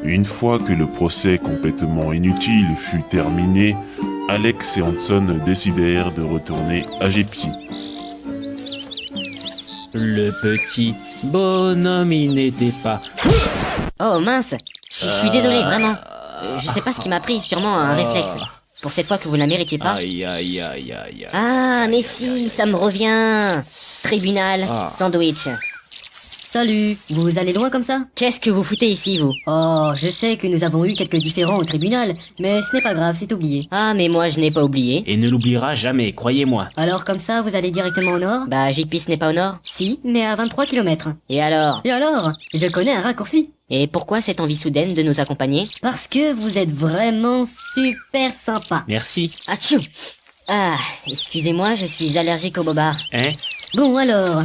Une fois que le procès complètement inutile fut terminé, Alex et Hanson décidèrent de retourner à Gypsy. Le petit bonhomme, il n'était pas... Oh mince, je suis désolé, vraiment. Je sais pas ce qui m'a pris, sûrement un réflexe. Pour cette fois que vous la méritiez pas. Aïe, aïe, aïe, aïe, aïe. Ah, mais si, ça me revient. Tribunal, sandwich. Salut, vous allez loin comme ça? Qu'est-ce que vous foutez ici, vous? Oh, je sais que nous avons eu quelques différends au tribunal, mais ce n'est pas grave, c'est oublié. Ah, mais moi, je n'ai pas oublié. Et ne l'oubliera jamais, croyez-moi. Alors comme ça, vous allez directement au nord? Bah, JP, ce n'est pas au nord. Si, mais à 23 km. Et alors? Et alors? Je connais un raccourci. Et pourquoi cette envie soudaine de nous accompagner? Parce que vous êtes vraiment super sympa. Merci. Atchou! Ah, excusez-moi, je suis allergique au bobard. Hein? Bon alors,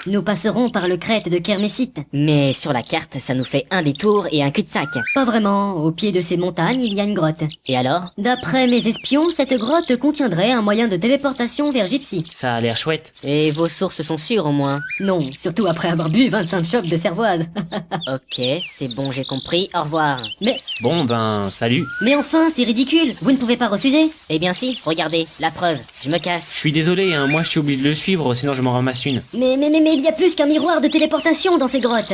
nous passerons par le crête de Kermessite. Mais sur la carte, ça nous fait un détour et un cul-de-sac. Pas vraiment, au pied de ces montagnes, il y a une grotte. Et alors? D'après mes espions, cette grotte contiendrait un moyen de téléportation vers Gypsy. Ça a l'air chouette. Et vos sources sont sûres, au moins? Non, surtout après avoir bu 25 chopes de cervoise. Ok, c'est bon, j'ai compris. Au revoir. Bon ben, salut. Mais enfin, c'est ridicule, vous ne pouvez pas refuser. Eh bien si, regardez, la preuve. Je me casse. Je suis désolé, hein, moi je suis obligé de le suivre, sinon je m'en ramasse une. Mais il y a plus qu'un miroir de téléportation dans ces grottes.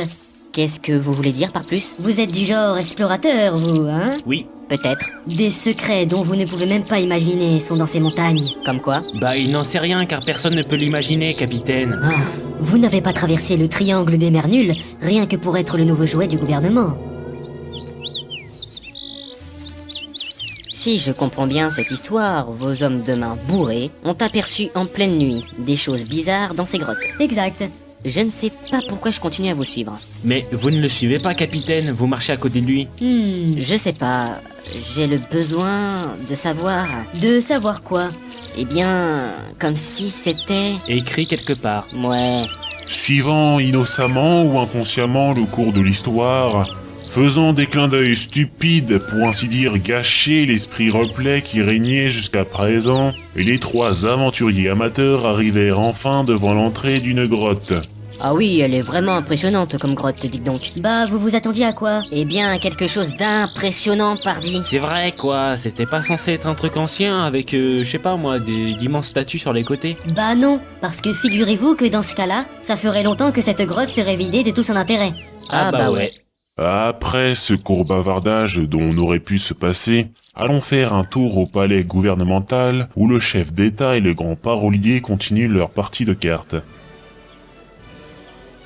Qu'est-ce que vous voulez dire par plus? Vous êtes du genre explorateur, vous, hein? Oui. Peut-être. Des secrets dont vous ne pouvez même pas imaginer sont dans ces montagnes. Comme quoi? Bah il n'en sait rien car personne ne peut l'imaginer, capitaine. Ah, vous n'avez pas traversé le triangle des mers nulles, rien que pour être le nouveau jouet du gouvernement. Si je comprends bien cette histoire, vos hommes de main bourrés ont aperçu en pleine nuit des choses bizarres dans ces grottes. Exact. Je ne sais pas pourquoi je continue à vous suivre. Mais vous ne le suivez pas, capitaine, vous marchez à côté de lui. Je sais pas, j'ai le besoin de savoir. De savoir quoi? Eh bien, comme si c'était... Écrit quelque part. Ouais. Suivant innocemment ou inconsciemment le cours de l'histoire, faisant des clins d'œil stupides pour ainsi dire gâcher l'esprit replay qui régnait jusqu'à présent, les trois aventuriers amateurs arrivèrent enfin devant l'entrée d'une grotte. Ah oui, elle est vraiment impressionnante comme grotte, dites donc. Bah, vous vous attendiez à quoi? Eh bien, quelque chose d'impressionnant, pardi. C'est vrai quoi, c'était pas censé être un truc ancien avec, je sais pas moi, des d'immenses statues sur les côtés. Bah non, parce que figurez-vous que dans ce cas-là, ça ferait longtemps que cette grotte serait vidée de tout son intérêt. Ah bah ouais. Après ce court bavardage dont on aurait pu se passer, allons faire un tour au palais gouvernemental où le chef d'État et le grand parolier continuent leur partie de cartes.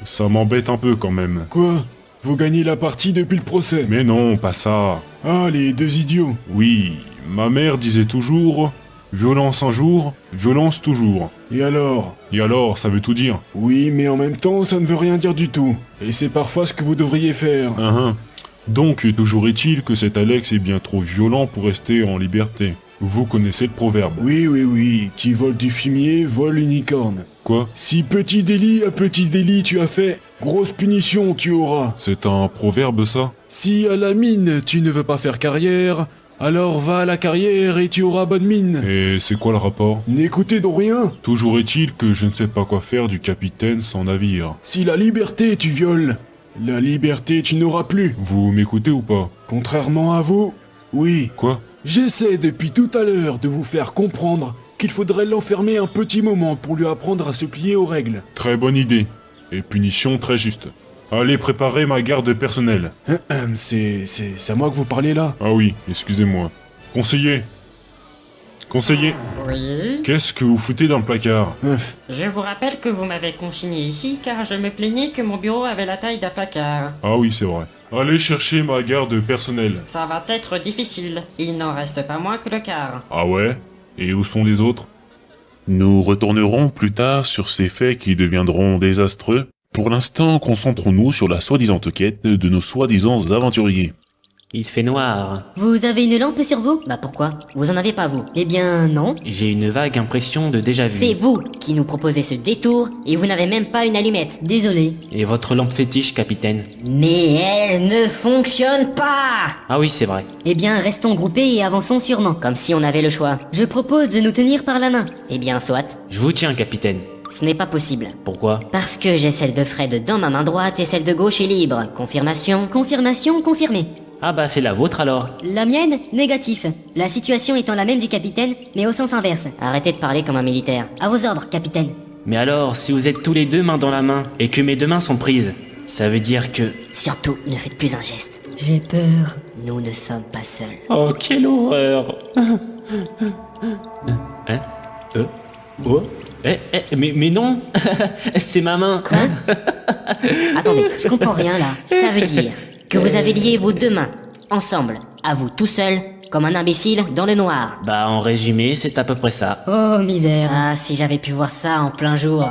Ça m'embête un peu quand même. Quoi? Vous gagnez la partie depuis le procès. Mais non, pas ça. Ah, les deux idiots. Oui, ma mère disait toujours « Violence un jour, violence toujours Et alors ». Et alors, ça veut tout dire. Oui, mais en même temps, ça ne veut rien dire du tout. Et c'est parfois ce que vous devriez faire. Donc, toujours est-il que cet Alex est bien trop violent pour rester en liberté. Vous connaissez le proverbe. Oui, qui vole du fumier, vole l'unicorne. Quoi? Si petit délit à petit délit tu as fait, grosse punition tu auras. C'est un proverbe ça? Si à la mine tu ne veux pas faire carrière, alors va à la carrière et tu auras bonne mine. Et c'est quoi le rapport? N'écoutez donc rien. Toujours est-il que je ne sais pas quoi faire du capitaine sans navire. Si la liberté tu violes, la liberté tu n'auras plus. Vous m'écoutez ou pas? Contrairement à vous, oui. Quoi? J'essaie depuis tout à l'heure de vous faire comprendre qu'il faudrait l'enfermer un petit moment pour lui apprendre à se plier aux règles. Très bonne idée. Et punition très juste. Allez préparer ma garde personnelle. C'est à moi que vous parlez là? Ah oui, excusez-moi. Conseiller. Conseiller, Oui. qu'est-ce que vous foutez dans le placard? Je vous rappelle que vous m'avez consigné ici car je me plaignais que mon bureau avait la taille d'un placard. Ah oui, c'est vrai. Allez chercher ma garde personnelle. Ça va être difficile. Il n'en reste pas moins que le quart. Ah ouais? Et où sont les autres? Nous retournerons plus tard sur ces faits qui deviendront désastreux. Pour l'instant, concentrons-nous sur la soi-disant quête de nos soi-disant aventuriers. Il fait noir. Vous avez une lampe sur vous? Bah pourquoi? Vous en avez pas, vous? Eh bien, non. J'ai une vague impression de déjà vu. C'est vous qui nous proposez ce détour et vous n'avez même pas une allumette. Désolé. Et votre lampe fétiche, capitaine? Mais elle ne fonctionne pas! Ah oui, c'est vrai. Eh bien, restons groupés et avançons sûrement. Comme si on avait le choix. Je propose de nous tenir par la main. Eh bien, soit. Je vous tiens, capitaine. Ce n'est pas possible. Pourquoi? Parce que j'ai celle de Fred dans ma main droite et celle de gauche est libre. Confirmation? Confirmation confirmée. Ah bah c'est la vôtre alors. La mienne, négatif. La situation étant la même du capitaine, mais au sens inverse. Arrêtez de parler comme un militaire. À vos ordres, capitaine. Mais alors, si vous êtes tous les deux main dans la main, et que mes deux mains sont prises, ça veut dire que... Surtout, ne faites plus un geste. J'ai peur. Nous ne sommes pas seuls. Oh, quelle horreur. Hein? Oh? Mais non. C'est ma main. Quoi? Attendez, je comprends rien là. Ça veut dire que vous avez lié vos deux mains, ensemble, à vous tout seul, comme un imbécile dans le noir. Bah en résumé, c'est à peu près ça. Oh, misère. Ah, si j'avais pu voir ça en plein jour.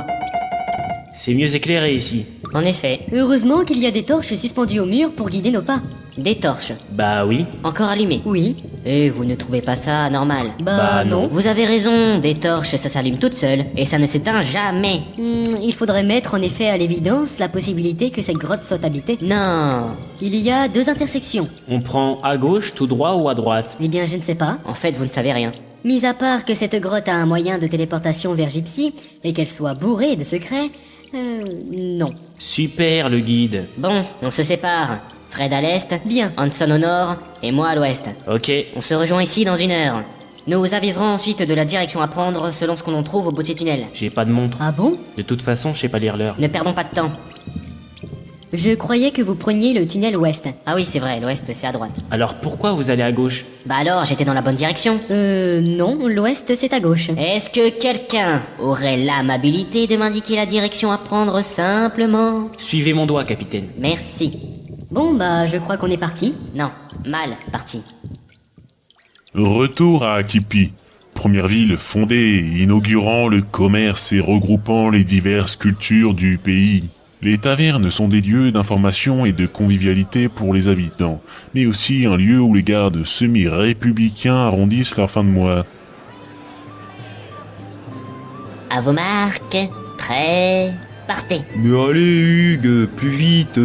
C'est mieux éclairé ici. En effet, Heureusement qu'il y a des torches suspendues au mur pour guider nos pas. des torches, Bah oui. encore allumées. Oui. Et vous ne trouvez pas ça normal? Bah non. Vous avez raison, des torches ça s'allume toutes seules, et ça ne s'éteint jamais. Il faudrait mettre en effet à l'évidence la possibilité que cette grotte soit habitée. Non. Il y a 2 intersections. On prend à gauche, tout droit ou à droite? Eh bien, je ne sais pas. En fait, vous ne savez rien. Mis à part que cette grotte a un moyen de téléportation vers Gypsy et qu'elle soit bourrée de secrets, non. Super le guide. Bon, on se sépare. Fred à l'est, Bien. Hanson au nord, et moi à l'ouest. Ok. On se rejoint ici dans 1 heure. Nous vous aviserons ensuite de la direction à prendre selon ce qu'on en trouve au bout de ces tunnels. J'ai pas de montre. Ah bon? De toute façon, je sais pas lire l'heure. Ne perdons pas de temps. Je croyais que vous preniez le tunnel ouest. Ah oui, c'est vrai, l'ouest c'est à droite. Alors pourquoi vous allez à gauche? Bah alors, j'étais dans la bonne direction. Non, l'ouest c'est à gauche. Est-ce que quelqu'un aurait l'amabilité de m'indiquer la direction à prendre simplement? Suivez mon doigt, capitaine. Merci. Bon bah, je crois qu'on est parti. Non, mal parti. Retour à Akipi, première ville fondée, inaugurant le commerce et regroupant les diverses cultures du pays. Les tavernes sont des lieux d'information et de convivialité pour les habitants, mais aussi un lieu où les gardes semi-républicains arrondissent leur fin de mois. À vos marques, prêts, partez. Mais allez Hugues, plus vite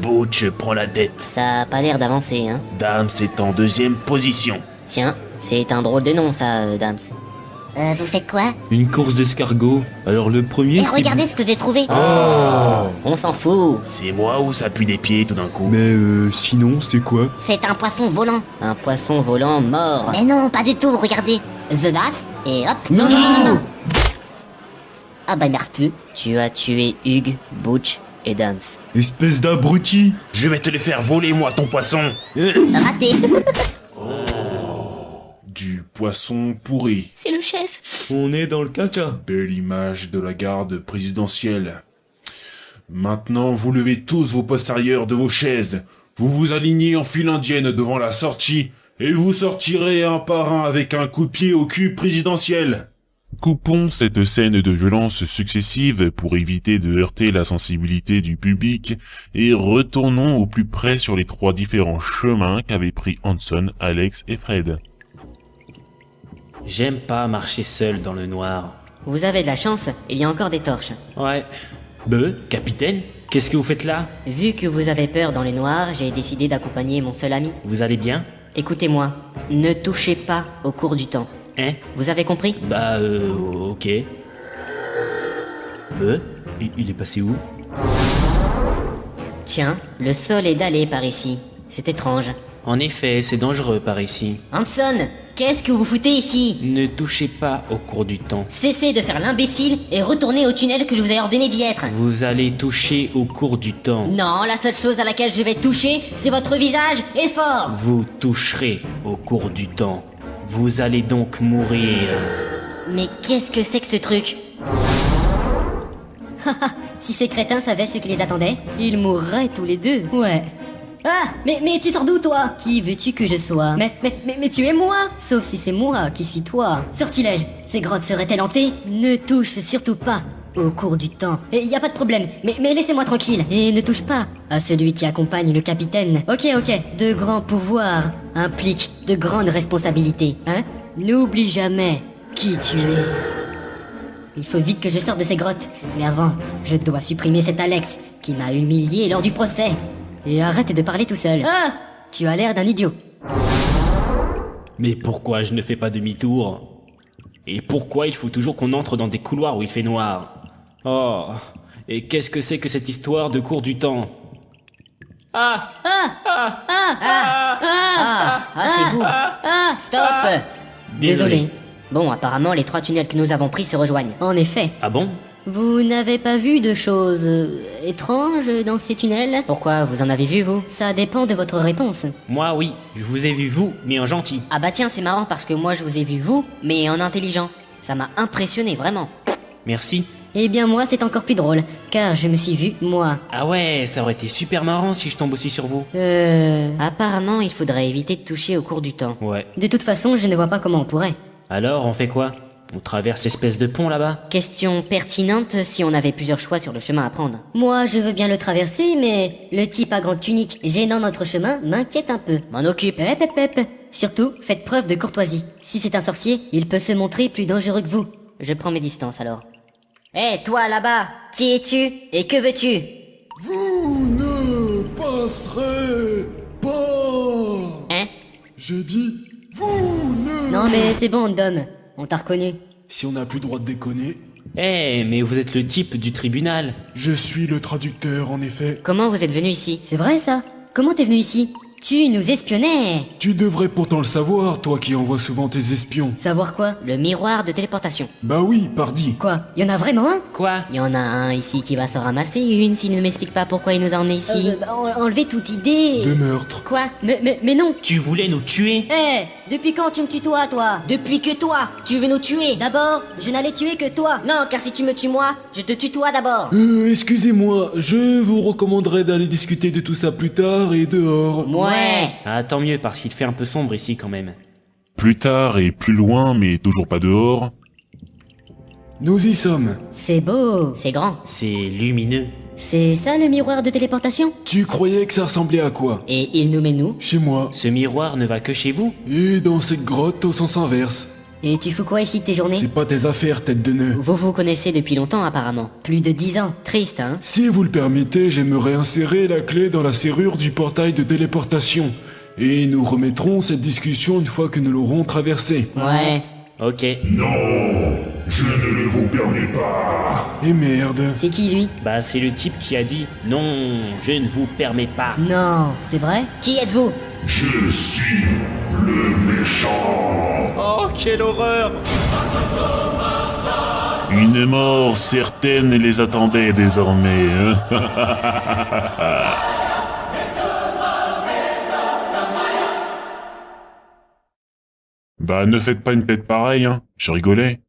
Butch prend la tête. Ça a pas l'air d'avancer, hein. Dame, c'est en 2e position. Tiens, c'est un drôle de nom ça, Dams. Vous faites quoi? Une course d'escargot. Alors le premier Et c'est... regardez ce que j'ai trouvé. On s'en fout. C'est moi ou ça pue des pieds tout d'un coup? Mais sinon c'est quoi? C'est un poisson volant. Un poisson volant mort. Mais non, pas du tout, regardez. The Laugh, et hop. Non. Ah bah merci. Tu as tué Hugues, Butch et Dams. Espèce d'abruti! Je vais te le faire voler, moi, ton poisson. Raté. Du poisson pourri. C'est le chef. On est dans le caca. Belle image de la garde présidentielle. Maintenant, vous levez tous vos postérieurs de vos chaises. Vous vous alignez en file indienne devant la sortie et vous sortirez un par un avec un coup de pied au cul présidentiel. Coupons cette scène de violence successive pour éviter de heurter la sensibilité du public et retournons au plus près sur les 3 différents chemins qu'avaient pris Hanson, Alex et Fred. J'aime pas marcher seul dans le noir. Vous avez de la chance, il y a encore des torches. Ouais. Capitaine, qu'est-ce que vous faites là? Vu que vous avez peur dans le noir, j'ai décidé d'accompagner mon seul ami. Vous allez bien? Écoutez-moi, ne touchez pas au cours du temps. Hein? Vous avez compris? Bah, ok. Il est passé où? Tiens, le sol est dallé par ici. C'est étrange. En effet, c'est dangereux par ici. Hanson, qu'est-ce que vous foutez ici? Ne touchez pas au cours du temps. Cessez de faire l'imbécile et retournez au tunnel que je vous ai ordonné d'y être. Vous allez toucher au cours du temps. Non, la seule chose à laquelle je vais toucher, c'est votre visage et fort. Vous toucherez au cours du temps. Vous allez donc mourir. Mais qu'est-ce que c'est que ce truc? Si ces crétins savaient ce qui les attendait, ils mourraient tous les deux. Ouais. Ah, mais tu sors d'où toi? Qui veux-tu que je sois? Mais tu es moi. Sauf si c'est moi qui suis toi. Sortilège, ces grottes seraient-elles hantées? Ne touche surtout pas au cours du temps. Et y a pas de problème, mais laissez-moi tranquille. Et ne touche pas à celui qui accompagne le capitaine. Ok, de grands pouvoirs impliquent de grandes responsabilités, hein? N'oublie jamais qui tu es. Il faut vite que je sorte de ces grottes. Mais avant, je dois supprimer cet Alex qui m'a humilié lors du procès. Et arrête de parler tout seul. Ah! Tu as l'air d'un idiot. Mais pourquoi je ne fais pas demi-tour? Et pourquoi il faut toujours qu'on entre dans des couloirs où il fait noir? Oh, et qu'est-ce que c'est que cette histoire de cours du temps? C'est vous. Stop. Désolé. Bon, apparemment, les 3 tunnels que nous avons pris se rejoignent. En effet. Ah bon? Vous n'avez pas vu de choses étranges dans ces tunnels? Pourquoi? Vous en avez vu, vous? Ça dépend de votre réponse. Moi, oui. Je vous ai vu, vous, mais en gentil. Ah bah tiens, c'est marrant parce que moi je vous ai vu, vous, mais en intelligent. Ça m'a impressionné, vraiment. Merci. Eh bien moi c'est encore plus drôle, car je me suis vu, moi. Ah ouais, ça aurait été super marrant si je tombe aussi sur vous. Apparemment, il faudrait éviter de toucher au cours du temps. Ouais. De toute façon, je ne vois pas comment on pourrait. Alors, on fait quoi? On traverse l'espèce de pont là-bas? Question pertinente si on avait plusieurs choix sur le chemin à prendre. Moi, je veux bien le traverser, mais le type à grande tunique gênant notre chemin m'inquiète un peu. M'en occupe. Surtout, faites preuve de courtoisie. Si c'est un sorcier, il peut se montrer plus dangereux que vous. Je prends mes distances alors. Hé, toi là-bas, qui es-tu et que veux-tu? Vous ne passerez pas. Hein? J'ai dit, vous ne... Non mais c'est bon, Dom. On t'a reconnu. Si on n'a plus le droit de déconner, Eh, mais vous êtes le type du tribunal. je suis le traducteur en effet. Comment vous êtes venu ici? C'est vrai ça? Comment t'es venu ici? Tu nous espionnais. Tu devrais pourtant le savoir, toi qui envoies souvent tes espions. Savoir quoi? Le miroir de téléportation. Bah oui, pardi. Quoi? Y en a vraiment un? Quoi? Il y en a un ici qui va s'en ramasser une s'il ne m'explique pas pourquoi il nous a emmenés ici. Enlever toute idée. De meurtre. Quoi? Mais non. Tu voulais nous tuer? Depuis quand tu me tutoies, toi? Depuis que toi, tu veux nous tuer? D'abord, je n'allais tuer que toi. Non, car si tu me tues moi, je te tutoie d'abord. Excusez-moi, je vous recommanderais d'aller discuter de tout ça plus tard et dehors. Ouais. Ah, tant mieux, parce qu'il fait un peu sombre ici quand même. Plus tard et plus loin, mais toujours pas dehors. Nous y sommes. C'est beau. C'est grand. C'est lumineux. C'est ça le miroir de téléportation? Tu croyais que ça ressemblait à quoi? Et il nous mène où? Chez moi. Ce miroir ne va que chez vous? Et dans cette grotte au sens inverse. Et tu fous quoi ici de tes journées? C'est pas tes affaires, tête de nœud. Vous vous connaissez depuis longtemps apparemment. Plus de 10 ans. Triste, hein? Si vous le permettez, j'aimerais insérer la clé dans la serrure du portail de téléportation. Et nous remettrons cette discussion une fois que nous l'aurons traversée. Ouais. Ok. Et merde. C'est qui lui? Bah, c'est le type qui a dit « Non, je ne vous permets pas Non, c'est vrai? Qui êtes-vous? Oh, quelle horreur! Une mort certaine les attendait désormais. Hein. Bah ne faites pas une tête pareille, hein. Je rigolais.